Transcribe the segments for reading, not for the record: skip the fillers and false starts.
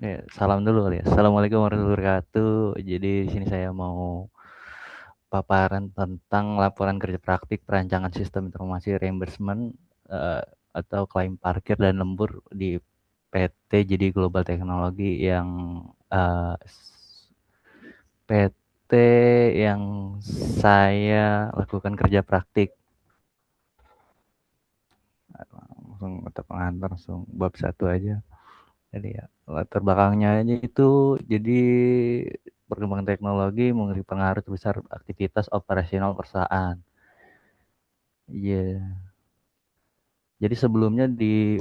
Oke, salam dulu kali ya. Assalamualaikum warahmatullahi wabarakatuh. Jadi di sini saya mau paparan tentang laporan kerja praktik perancangan sistem informasi reimbursement eh, atau klaim parkir dan lembur di PT jadi Global Teknologi yang eh, PT yang saya lakukan kerja praktik. Langsung atau pengantar langsung bab satu aja. Jadi ya latar belakangnya aja itu jadi perkembangan teknologi memberi pengaruh besar aktivitas operasional perusahaan. Iya. Yeah. Jadi sebelumnya di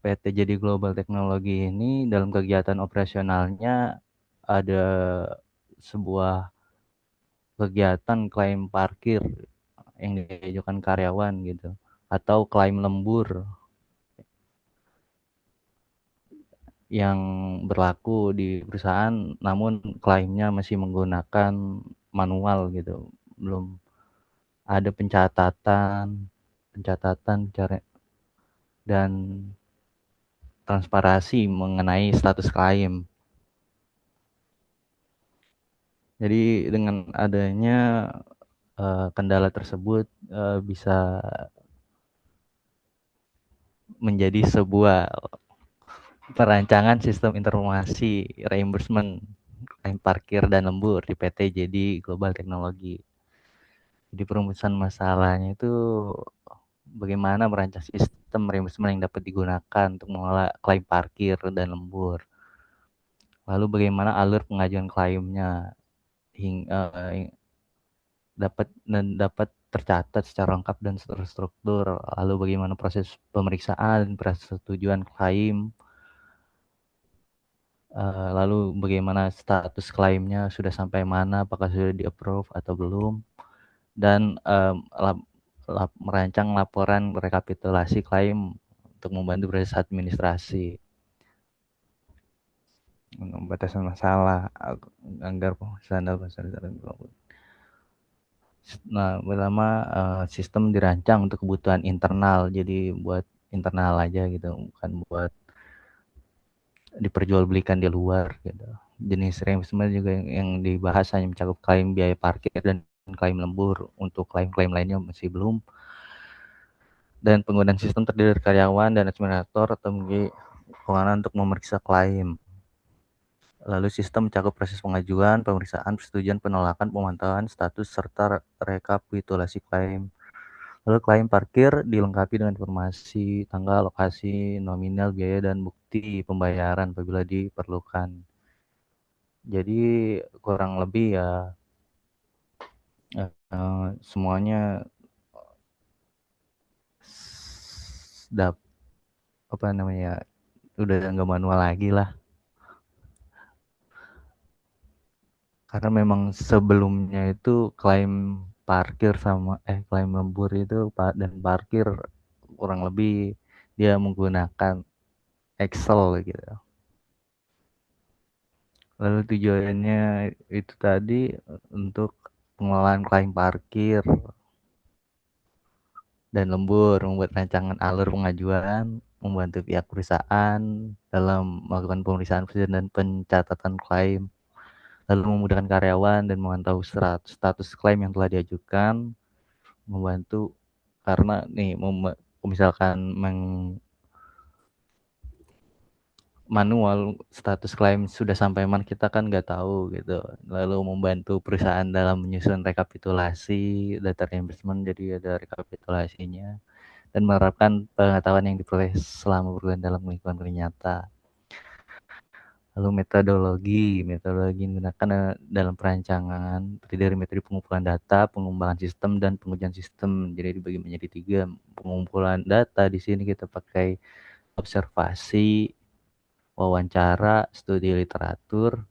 PT Jadi Global Teknologi ini dalam kegiatan operasionalnya ada sebuah kegiatan klaim parkir yang diajukan karyawan gitu atau klaim lembur yang berlaku di perusahaan namun klaimnya masih menggunakan manual gitu. Belum ada pencatatan cara dan transparansi mengenai status klaim. Jadi dengan adanya kendala tersebut bisa menjadi sebuah perancangan sistem informasi reimbursement klaim parkir dan lembur di PT jadi Global Teknologi. Jadi perumusan masalahnya itu bagaimana merancang sistem reimbursement yang dapat digunakan untuk mengelola klaim parkir dan lembur. Lalu bagaimana alur pengajuan klaimnya hingga dapat tercatat secara lengkap dan terstruktur. Lalu bagaimana proses pemeriksaan dan persetujuan klaim. Lalu bagaimana status klaimnya sudah sampai mana, apakah sudah di-approve atau belum. Dan merancang laporan rekapitulasi klaim untuk membantu proses administrasi. Batasan masalah, anggar standar. Nah, pertama sistem dirancang untuk kebutuhan internal, jadi buat internal aja gitu, bukan buat diperjualbelikan di luar gitu. Jenis reimbursement juga yang dibahas hanya mencakup klaim biaya parkir dan klaim lembur. Untuk klaim-klaim lainnya masih belum. Dan penggunaan sistem terdiri dari karyawan dan administrator atau memiliki kewenangan untuk memeriksa klaim. Lalu sistem mencakup proses pengajuan, pemeriksaan, persetujuan, penolakan, pemantauan, status, serta rekapitulasi klaim. Lalu klaim parkir dilengkapi dengan informasi tanggal, lokasi, nominal, biaya, dan bukti pembayaran apabila diperlukan. Jadi kurang lebih ya semuanya dap apa namanya udah nggak manual lagi lah. Karena memang sebelumnya itu klaim lembur itu dan parkir kurang lebih dia menggunakan Excel gitu. Lalu tujuannya itu tadi untuk pengelolaan klaim parkir dan lembur, membuat rancangan alur pengajuan, membantu pihak perusahaan dalam melakukan pemeriksaan dan pencatatan klaim, lalu memudahkan karyawan dan memantau status klaim yang telah diajukan, membantu karena nih misalkan manual status klaim sudah sampai mana kita kan nggak tahu gitu. Lalu membantu perusahaan dalam menyusun rekapitulasi data reimbursement, jadi ada rekapitulasinya dan menerapkan pengetahuan yang diperoleh selama berbulan dalam lingkungan kerja nyata. Lalu metodologi yang digunakan dalam perancangan terdiri dari metode pengumpulan data, pengembangan sistem, dan pengujian sistem. Jadi dibagi menjadi 3. Pengumpulan data di sini kita pakai observasi, wawancara, studi literatur.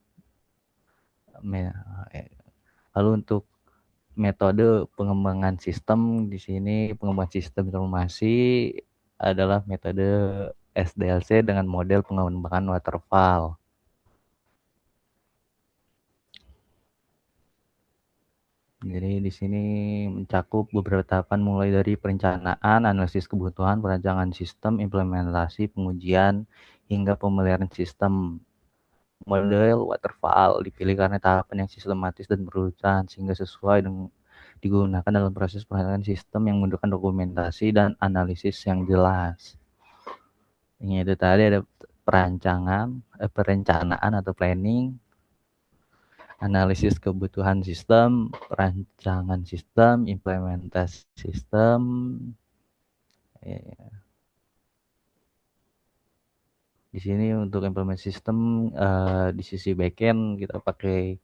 Lalu untuk metode pengembangan sistem di sini, pengembangan sistem informasi adalah metode SDLC dengan model pengembangan waterfall. Jadi di sini mencakup beberapa tahapan mulai dari perencanaan, analisis kebutuhan, perancangan sistem, implementasi, pengujian, hingga pemeliharaan sistem. Model waterfall dipilih karena tahapan yang sistematis dan berurutan sehingga sesuai dengan digunakan dalam proses perencanaan sistem yang membutuhkan dokumentasi dan analisis yang jelas. Ini itu tadi ada perencanaan atau planning, analisis kebutuhan sistem, perancangan sistem, implementasi sistem. Ya, di sini untuk implementasi sistem di sisi backend kita pakai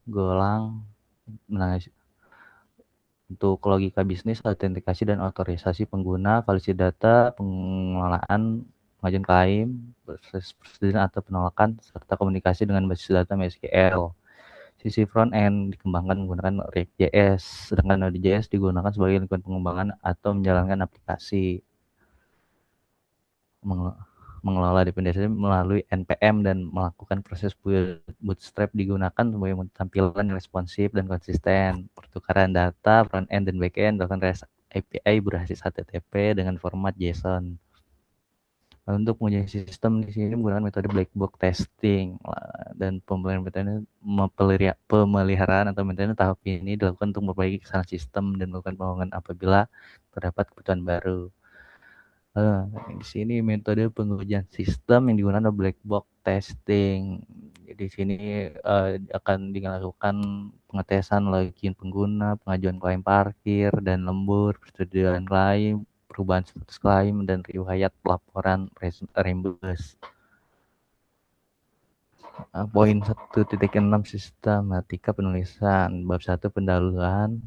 Golang. Nah, untuk logika bisnis, autentikasi dan otorisasi pengguna, validasi data, pengelolaan, pengajuan klaim, proses persetujuan atau penolakan, serta komunikasi dengan basis data MySQL. Sisi front end dikembangkan menggunakan React.js, sedangkan Node.js digunakan sebagai lingkungan pengembangan atau menjalankan aplikasi. Mengelola dependensi melalui NPM dan melakukan proses bootstrap digunakan sebagai tampilan responsif dan konsisten. Pertukaran data front end dan back end dilakukan REST API berbasis HTTP dengan format JSON. Untuk menguji sistem di sini menggunakan metode black box testing dan pemeliharaan atau maintenance tahap ini dilakukan untuk memperbaiki kesalahan sistem dan melakukan pengembangan apabila terdapat kebutuhan baru. Di sini metode pengujian sistem yang digunakan adalah black box testing. Jadi di sini akan dilakukan pengetesan login pengguna, pengajuan klaim parkir dan lembur, persetujuan klaim, perubahan status klaim, dan riwayat laporan reimburse. Poin 1.6 sistematika penulisan. Bab 1 pendahuluan.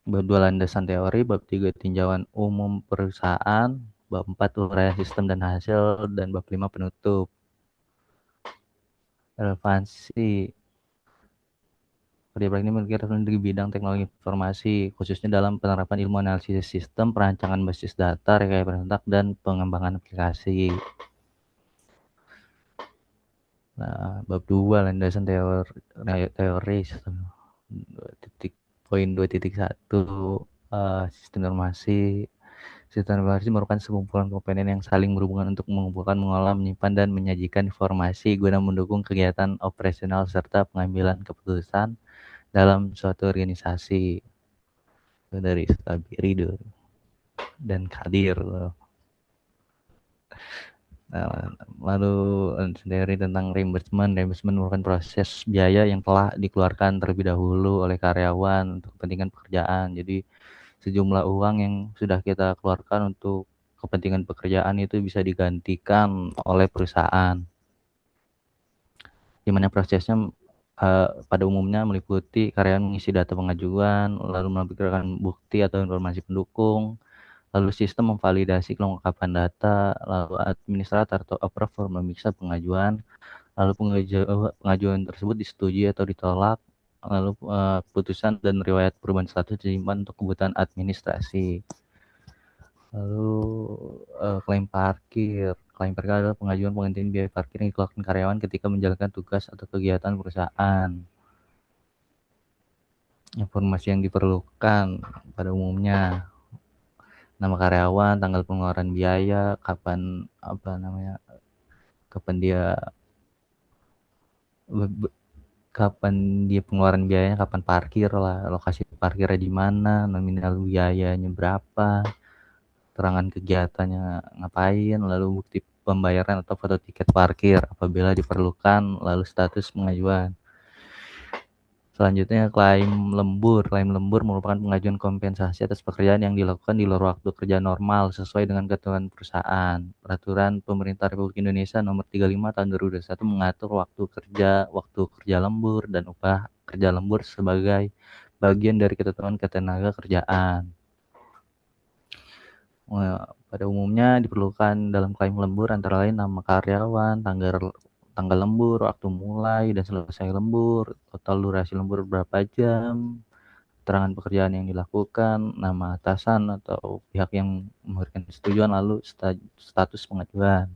Bab 2 landasan teori. Bab 3 tinjauan umum perusahaan. Bab 4 uraian sistem dan hasil. Dan bab 5 penutup. Relevansi. Kerja praktik ini memiliki relevansi di bidang teknologi informasi, khususnya dalam penerapan ilmu analisis sistem, perancangan basis data, rekayasa perangkat, dan pengembangan aplikasi. Nah, bab 2 landasan teori sistem. Poin 2.1 sistem informasi. Sistem informasi merupakan sekumpulan komponen yang saling berhubungan untuk mengumpulkan, mengolah, menyimpan, dan menyajikan informasi guna mendukung kegiatan operasional serta pengambilan keputusan dalam suatu organisasi. Itu dari Stabiri dan Kadir. Nah, lalu sendiri tentang reimbursement merupakan proses biaya yang telah dikeluarkan terlebih dahulu oleh karyawan untuk kepentingan pekerjaan. Jadi sejumlah uang yang sudah kita keluarkan untuk kepentingan pekerjaan itu bisa digantikan oleh perusahaan. Di mana prosesnya pada umumnya meliputi karyawan mengisi data pengajuan, lalu melampirkan bukti atau informasi pendukung, lalu sistem memvalidasi kelengkapan data, lalu administrator atau approver memeriksa pengajuan, lalu pengajuan tersebut disetujui atau ditolak, lalu putusan dan riwayat perubahan status disimpan untuk kebutuhan administrasi. Lalu klaim parkir. Klaim parkir adalah pengajuan penggantian biaya parkir yang dikeluarkan karyawan ketika menjalankan tugas atau kegiatan perusahaan. Informasi yang diperlukan pada umumnya: nama karyawan, tanggal pengeluaran biaya, kapan pengeluaran biayanya, kapan parkir lah, lokasi parkirnya di mana, nominal biayanya berapa, keterangan kegiatannya ngapain, lalu bukti pembayaran atau foto tiket parkir apabila diperlukan, lalu status pengajuan. Selanjutnya klaim lembur. Klaim lembur merupakan pengajuan kompensasi atas pekerjaan yang dilakukan di luar waktu kerja normal sesuai dengan ketentuan perusahaan. Peraturan Pemerintah Republik Indonesia Nomor 35 Tahun 2021 mengatur waktu kerja lembur dan upah kerja lembur sebagai bagian dari ketentuan ketenaga kerjaan. Pada umumnya diperlukan dalam klaim lembur antara lain nama karyawan, tanggal lembur, waktu mulai dan selesai lembur, total durasi lembur berapa jam, keterangan pekerjaan yang dilakukan, nama atasan atau pihak yang memberikan persetujuan, lalu status pengajuan.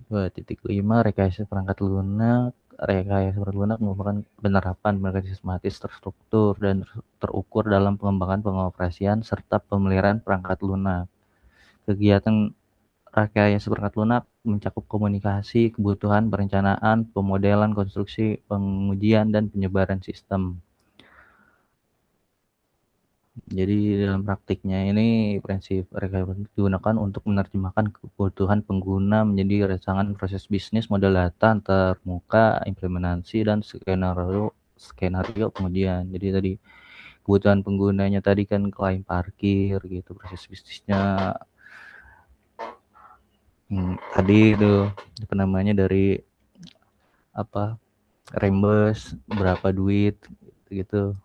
2.5 rekayasa perangkat lunak. Rekayasa perangkat lunak merupakan penerapan perangkat sistematis terstruktur dan terukur dalam pengembangan pengoperasian serta pemeliharaan perangkat lunak. Kegiatan Rekayasa perangkat lunak mencakup komunikasi, kebutuhan, perencanaan, pemodelan, konstruksi, pengujian, dan penyebaran sistem. Jadi dalam praktiknya ini prinsip rekayasa digunakan untuk menerjemahkan kebutuhan pengguna menjadi rancangan proses bisnis, model data antarmuka, implementasi, dan skenario pengujian. Jadi tadi kebutuhan penggunanya tadi kan klaim parkir gitu, proses bisnisnya tadi itu apa namanya dari apa reimburse berapa duit gitu.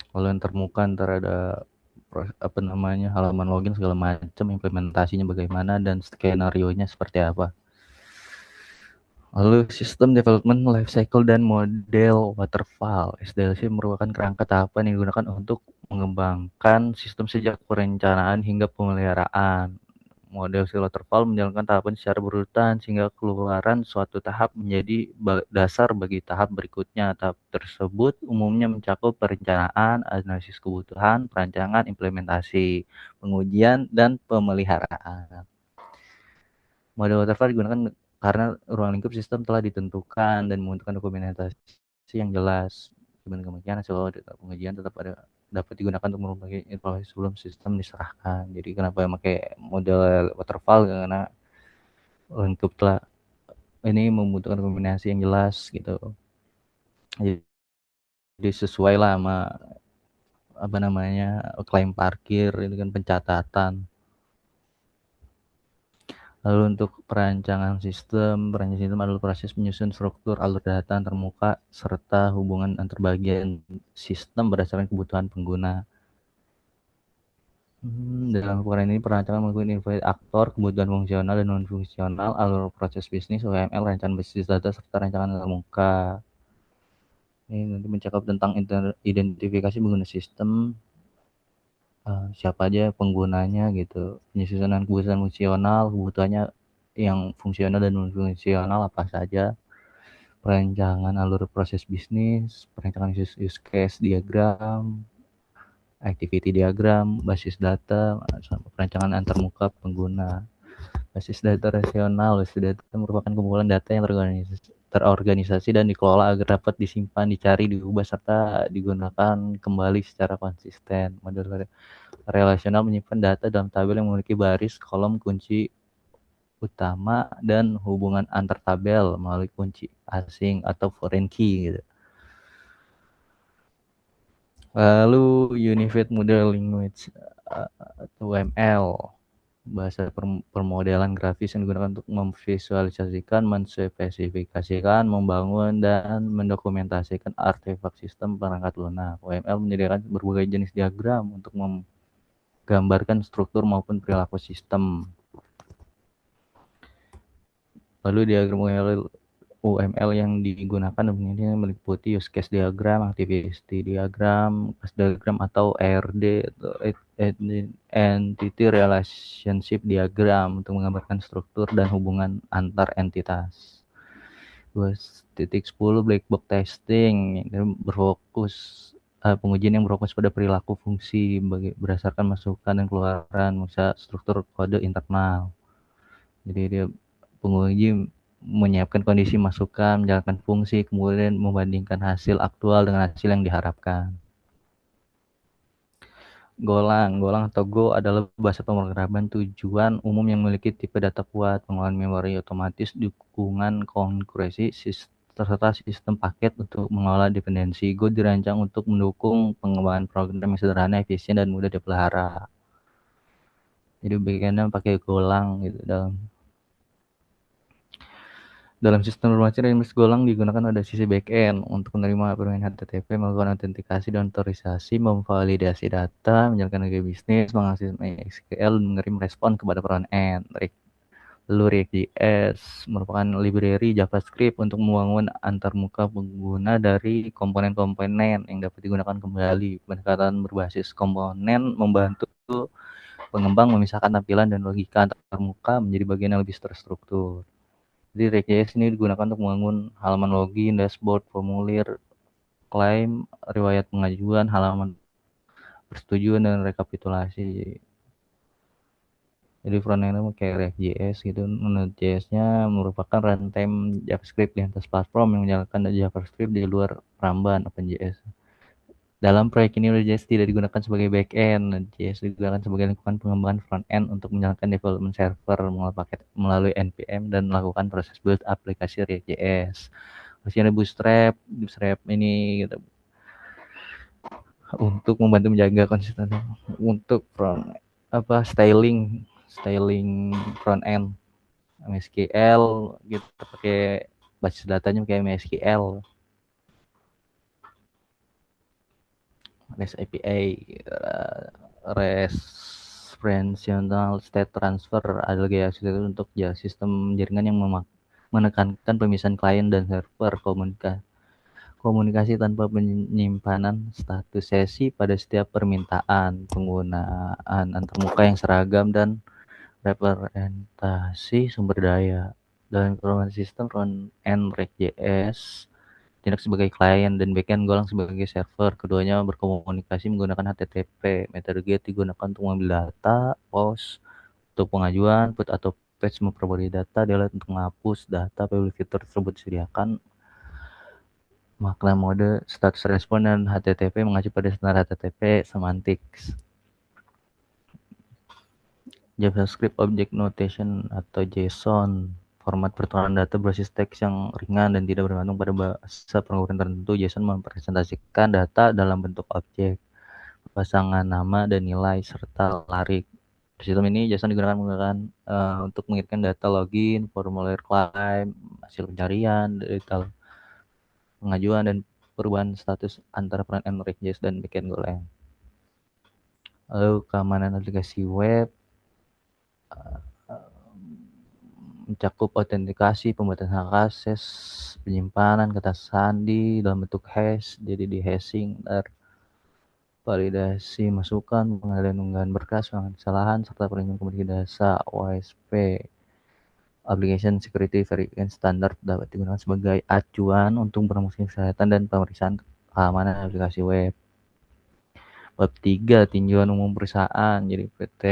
Kalau yang termuka ntar ada apa namanya halaman login segala macam, implementasinya bagaimana dan skenario-nya seperti apa. Lalu sistem development life cycle dan model waterfall. SDLC merupakan kerangka tahapan yang digunakan untuk mengembangkan sistem sejak perencanaan hingga pemeliharaan. Model waterfall menjalankan tahapan secara berurutan sehingga keluaran suatu tahap menjadi dasar bagi tahap berikutnya. Tahap tersebut umumnya mencakup perencanaan, analisis kebutuhan, perancangan, implementasi, pengujian, dan pemeliharaan. Model waterfall digunakan karena ruang lingkup sistem telah ditentukan dan membutuhkan dokumentasi yang jelas. Kemungkinan hasil pengujian tetap dapat digunakan untuk merupakan informasi sebelum sistem diserahkan. Jadi kenapa pakai model waterfall, karena lingkup telah ini membutuhkan kombinasi yang jelas gitu. Jadi sesuai lah sama apa namanya klaim parkir itu kan pencatatan. Lalu untuk perancangan sistem adalah proses menyusun struktur alur data antarmuka serta hubungan antar bagian sistem berdasarkan kebutuhan pengguna. Dalam laporan ini perancangan menggunakan invite aktor, kebutuhan fungsional dan non-fungsional, alur proses bisnis, UML, rancangan bisnis data, serta rancangan antarmuka. Ini nanti mencakup tentang identifikasi pengguna sistem, siapa aja penggunanya gitu, penyusunan kebutuhan fungsional, kebutuhannya yang fungsional dan non fungsional apa saja, perancangan alur proses bisnis, perancangan use case diagram, activity diagram, basis data, perancangan antarmuka pengguna. Basis data rasional. Basis data merupakan kumpulan data yang terorganisasi dan dikelola agar dapat disimpan, dicari, diubah, serta digunakan kembali secara konsisten. Model relasional menyimpan data dalam tabel yang memiliki baris, kolom, kunci utama, dan hubungan antar tabel melalui kunci asing atau foreign key gitu. Lalu Unified Model Language atau UML, bahasa permodelan grafis yang digunakan untuk memvisualisasikan, menspesifikasikan, membangun, dan mendokumentasikan artefak sistem perangkat lunak. UML menyediakan berbagai jenis diagram untuk menggambarkan struktur maupun perilaku sistem. Lalu diagram UML yang digunakan ini meliputi use case diagram, activity diagram, class diagram atau ERD atau entity relationship diagram untuk menggambarkan struktur dan hubungan antar entitas. 2.10 black box testing berfokus pengujian yang berfokus pada perilaku fungsi berdasarkan masukan dan keluaran misal struktur kode internal. Jadi dia penguji menyiapkan kondisi masukan, menjalankan fungsi, kemudian membandingkan hasil aktual dengan hasil yang diharapkan. Golang atau Go adalah bahasa pemrograman tujuan umum yang memiliki tipe data kuat, pengelolaan memori otomatis, dukungan konkursi, serta sistem paket untuk mengelola dependensi. Go dirancang untuk mendukung pengembangan program yang sederhana, efisien, dan mudah dipelihara. Jadi backend-nya pakai Golang gitu dalam sistem informasi Remix Golang digunakan pada sisi backend untuk menerima permainan HTTP, melakukan autentikasi dan otorisasi, memvalidasi data, menjalankan kerja bisnis, mengakses MySQL, dan mengirim respon kepada front-end. Lalu React.js merupakan library JavaScript untuk membangun antarmuka pengguna dari komponen-komponen yang dapat digunakan kembali. Pendekatan berbasis komponen membantu pengembang memisahkan tampilan dan logika antarmuka menjadi bagian yang lebih terstruktur. Jadi React.js ini digunakan untuk membangun halaman login, dashboard, formulir, klaim, riwayat pengajuan, halaman persetujuan, dan rekapitulasi. Jadi front-end pakai React.js gitu. Node.js-nya merupakan runtime JavaScript di atas platform yang menjalankan JavaScript di luar peramban OpenJS. Dalam proyek ini Node.js tidak digunakan sebagai backend, Node.js digunakan sebagai lingkungan pengembangan front-end untuk menjalankan development server melalui npm dan melakukan proses build aplikasi React.js. Hasilnya Bootstrap ini gitu, untuk membantu menjaga konsistensi untuk styling front end MySQL gitu, pakai basis datanya pakai MySQL, REST API, referential state transfer adalah gaya untuk sistem jaringan yang menekankan pemisahan klien dan server, komunikasi tanpa penyimpanan status sesi pada setiap permintaan, penggunaan antarmuka yang seragam, dan representasi sumber daya. Dalam informasi sistem front-end React.js tindak sebagai klien dan backend golang sebagai server. Keduanya berkomunikasi menggunakan HTTP. Metode GET digunakan untuk mengambil data, POST untuk pengajuan, PUT atau PATCH memperbarui data, DELETE untuk menghapus data apabila fitur tersebut disediakan. Makna mode status respon dan HTTP mengacu pada standar HTTP semantics. JavaScript Object Notation atau JSON, format pertukaran data berbasis teks yang ringan dan tidak bergantung pada bahasa pengaturan tertentu. JSON mempresentasikan data dalam bentuk objek, pasangan nama dan nilai, serta larik. Di sistem ini JSON digunakan untuk mengirimkan data login, formulir klaim, hasil pencarian, data pengajuan, dan perubahan status antara front-end React.js dan backend Golang. Lalu keamanan aplikasi web mencakup autentikasi, pembuatan hak akses, penyimpanan kata sandi dalam bentuk hash, jadi di hashing, validasi masukan, pengendalian unggahan berkas, kesalahan, serta perlindungan komunikasi data OSP. Application Security Verification Standard dapat digunakan sebagai acuan untuk promosi kesehatan dan pemeriksaan keamanan aplikasi web. Bab 3, tinjauan umum perusahaan. Jadi PT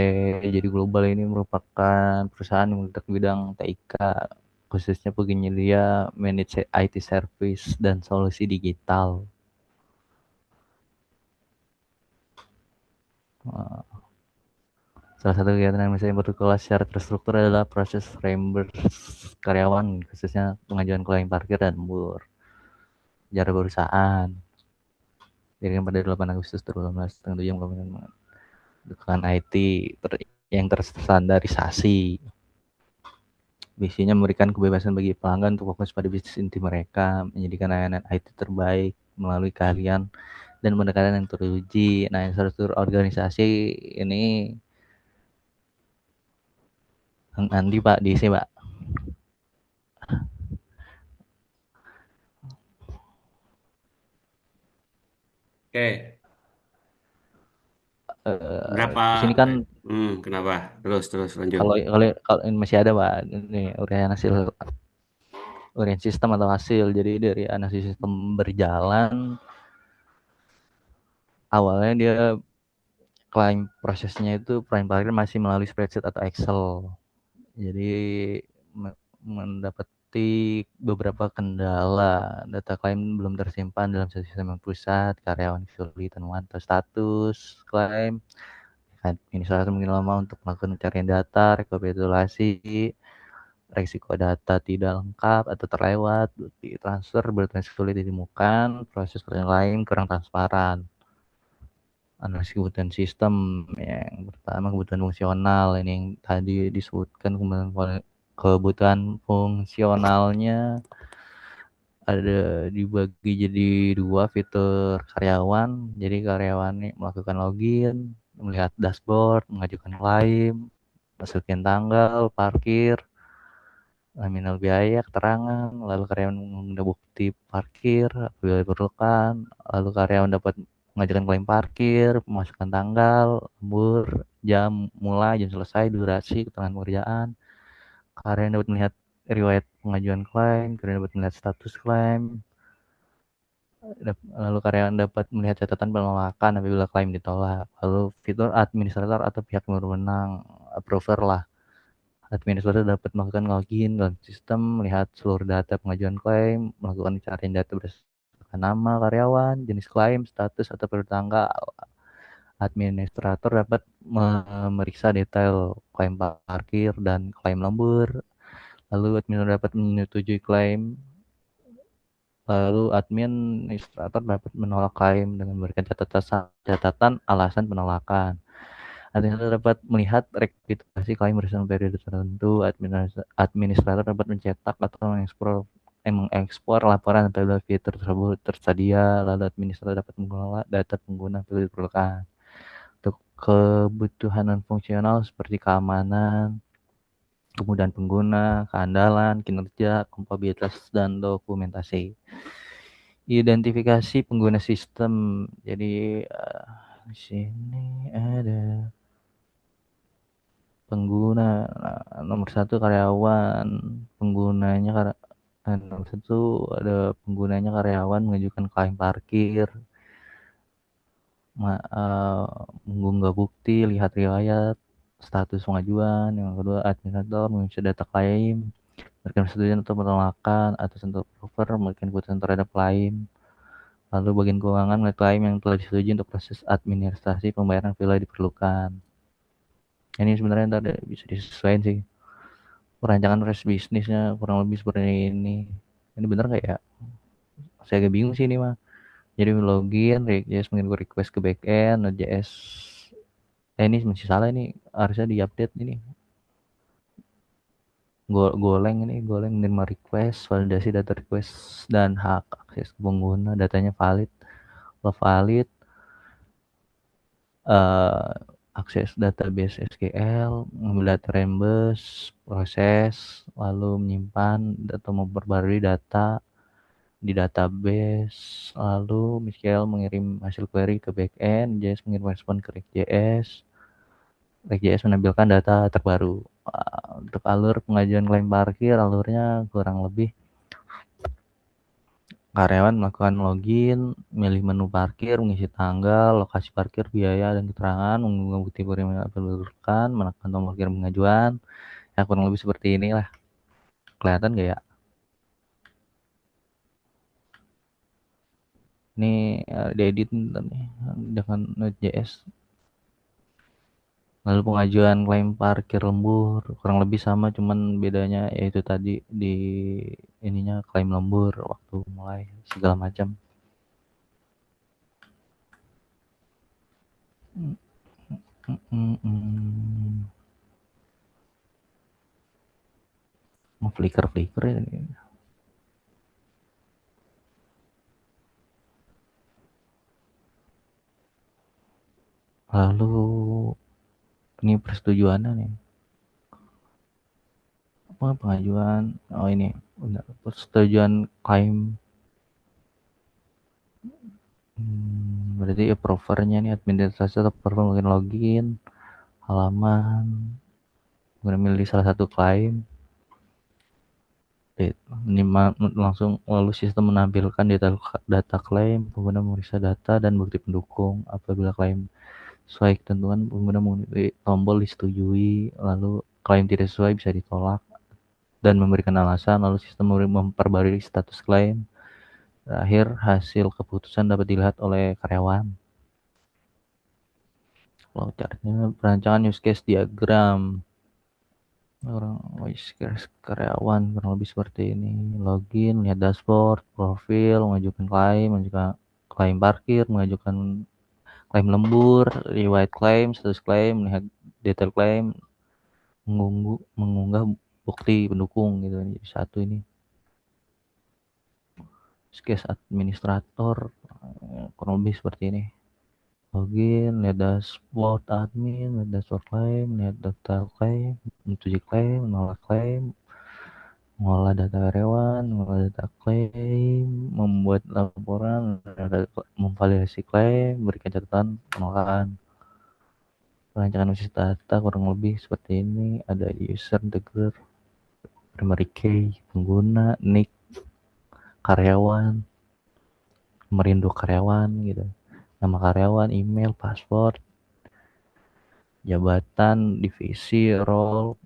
Jadi Global ini merupakan perusahaan yang bergerak di bidang TIK, khususnya penyedia managed IT service dan solusi digital. Salah satu kegiatan yang bisa berkelas secara terstruktur adalah proses reimburse karyawan, khususnya pengajuan klaim parkir dan lembur. Sejarah perusahaan. Jadi pada 8 Agustus 2018 dengan IT yang terstandarisasi. Visinya memberikan kebebasan bagi pelanggan untuk fokus pada bisnis inti mereka, menjadikan layanan IT terbaik melalui keahlian dan pendekatan yang teruji. Nah, struktur organisasi ini nanti Pak diisi Pak. Oke. Berapa? Di sini kan Kenapa? Terus lanjut. kalau ini masih ada Pak, ini uraian sistem atau hasil. Jadi dari analisis sistem berjalan, awalnya dia klaim prosesnya itu klaim parkir masih melalui spreadsheet atau Excel. Jadi mendapati beberapa kendala, data klaim belum tersimpan dalam sistem yang pusat, karyawan kesulitan memantau status klaim, administrator mungkin lama untuk melakukan pencarian data, rekapitulasi, resiko data tidak lengkap atau terlewat, bukti transfer sulit ditemukan, proses lain kurang transparan. Analisis kebutuhan sistem, yang pertama kebutuhan fungsional, ini yang tadi disebutkan. Kebutuhan fungsionalnya ada dibagi jadi 2 fitur karyawan. Jadi karyawan ini melakukan login, melihat dashboard, mengajukan klaim, masukin tanggal parkir, nominal biaya, keterangan, lalu karyawan mengunduh bukti parkir apabila diperlukan, lalu karyawan dapat mengajukan klaim parkir, memasukkan tanggal, lembur, jam mulai, jam selesai, durasi, keterangan pekerjaan. Karyawan dapat melihat riwayat pengajuan klaim, karyawan dapat melihat status klaim, lalu karyawan dapat melihat catatan penolakan apabila klaim ditolak. Lalu fitur administrator atau pihak yang berwenang, approver lah. Administrator dapat melakukan login dalam sistem, melihat seluruh data pengajuan klaim, melakukan pencarian data berdasarkan nama karyawan, jenis klaim, status atau periode tanggal. Administrator dapat memeriksa detail klaim parkir dan klaim lembur. Lalu administrator dapat menyetujui klaim. Lalu administrator dapat menolak klaim dengan memberikan catatan alasan penolakan. Administrator dapat melihat rekapitulasi klaim berdasarkan periode tertentu. Administrator dapat mencetak atau mengekspor laporan apabila fitur tersebut tersedia. Lalu administrator dapat mengelola data pengguna apabila diperlukan. Untuk kebutuhan non fungsional seperti keamanan, kemudahan pengguna, keandalan, kinerja, kompatibilitas, dan dokumentasi. Identifikasi pengguna sistem. Jadi di sini ada pengguna. Nomor satu karyawan, penggunanya nomor satu ada penggunanya karyawan mengajukan klaim parkir, mengunggah bukti, lihat riwayat, status pengajuan. Yang kedua, administrator mengisi data klaim, memberikan persetujuan atau penolakan atas untuk approver, memberikan keputusan terhadap klaim. Lalu bagian keuangan melihat klaim yang telah disetujui untuk proses administrasi pembayaran bila diperlukan. Ini sebenarnya tadi bisa disesuaikan sih. Perancangan fresh bisnisnya kurang lebih seperti ini. Ini bener nggak ya? Saya agak bingung sih ini mah. Jadi login, React.js mengirim request ke backend, Node.js. Ini masih salah ini, harusnya diupdate ini. Goleng menerima request, validasi data request dan hak akses ke pengguna, datanya valid. Kalau valid, akses database SQL, mengambil data Rembes, proses, lalu menyimpan atau memperbarui data di database, lalu Michael mengirim hasil query ke backend, JS mengirim respon ke React.js, React.js menampilkan data terbaru. Untuk alur pengajuan klaim parkir, alurnya kurang lebih karyawan melakukan login, milih menu parkir, mengisi tanggal, lokasi parkir, biaya, dan keterangan, mengunggah bukti penerimaan diperlukan, menekan tombol kirim pengajuan. Ya kurang lebih seperti inilah. Kelihatan nggak ya? Ini diedit nih dengan Node.js. Lalu pengajuan klaim parkir lembur kurang lebih sama, cuman bedanya yaitu tadi di ininya klaim lembur waktu mulai segala macam. Mau flicker ya ini. Lalu ini persetujuannya nih. Apa pengajuan? Oh ini benar, persetujuan klaim. Berarti approvernya nih administrasi atau approver mungkin login, halaman, kemudian milih salah satu klaim. Ini langsung lalu sistem menampilkan data klaim, pengguna memeriksa data dan bukti pendukung. Apabila klaim sesuai ketentuan, pengguna mengunduh tombol disetujui, lalu klaim tidak sesuai bisa ditolak dan memberikan alasan, lalu sistem memperbarui status klaim. Terakhir, hasil keputusan dapat dilihat oleh karyawan. Flowchartnya perancangan use case diagram. Use case karyawan kurang lebih seperti ini. Login, lihat dashboard, profil, mengajukan klaim parkir, mengajukan klaim lembur, riwayat klaim, status klaim, melihat detail klaim, mengunggah bukti pendukung gitu. Jadi satu ini. Use case administrator kurang lebih seperti ini. Login, lihat dashboard admin, lihat dashboard klaim, lihat data klaim, menyetujui klaim, menolak klaim, mengolah data karyawan, mengolah data klaim, membuat laporan, memvalidasi klaim, berikan catatan penolakan. Perancangan basis data kurang lebih seperti ini. Ada user, integer, primary key, pengguna, nick, karyawan, nomor induk karyawan gitu, nama karyawan, email, password, jabatan, divisi, role,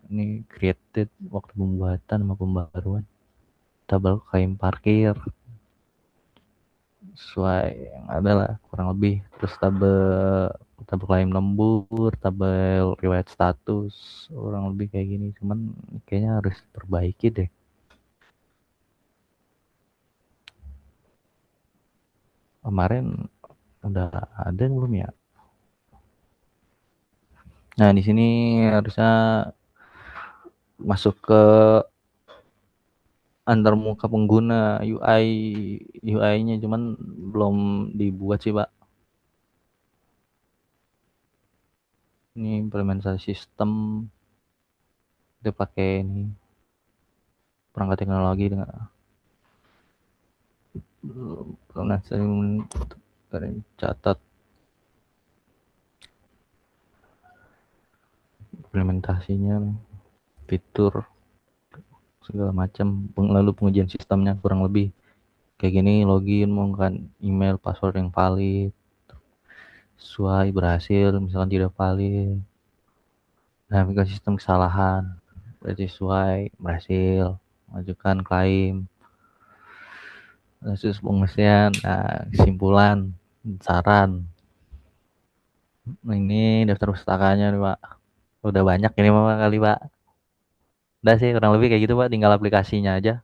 ini created, waktu pembuatan sama pembaruan, tabel klaim parkir, sesuai yang ada lah kurang lebih. Terus tabel tabel klaim lembur, tabel riwayat status, kurang lebih kayak gini. Cuman kayaknya harus perbaiki deh. Kemarin udah ada belum ya? Nah, di sini harusnya masuk ke antar muka pengguna, UI-nya cuman belum dibuat sih, Pak. Ini implementasi sistem dia pakai ini perangkat teknologi dengan belum sering catat implementasinya, fitur segala macam, lalu pengujian sistemnya kurang lebih kayak gini. Login menggunakan email password yang valid, sesuai berhasil, misalkan tidak valid, navigasi sistem kesalahan, berarti sesuai berhasil, majukan klaim, kasus pengisian. Nah, kesimpulan, saran. Nah, ini daftar pustakanya nih, Pak. Udah banyak ini, Pak, kali, Pak. Udah sih kurang lebih kayak gitu, Pak, tinggal aplikasinya aja.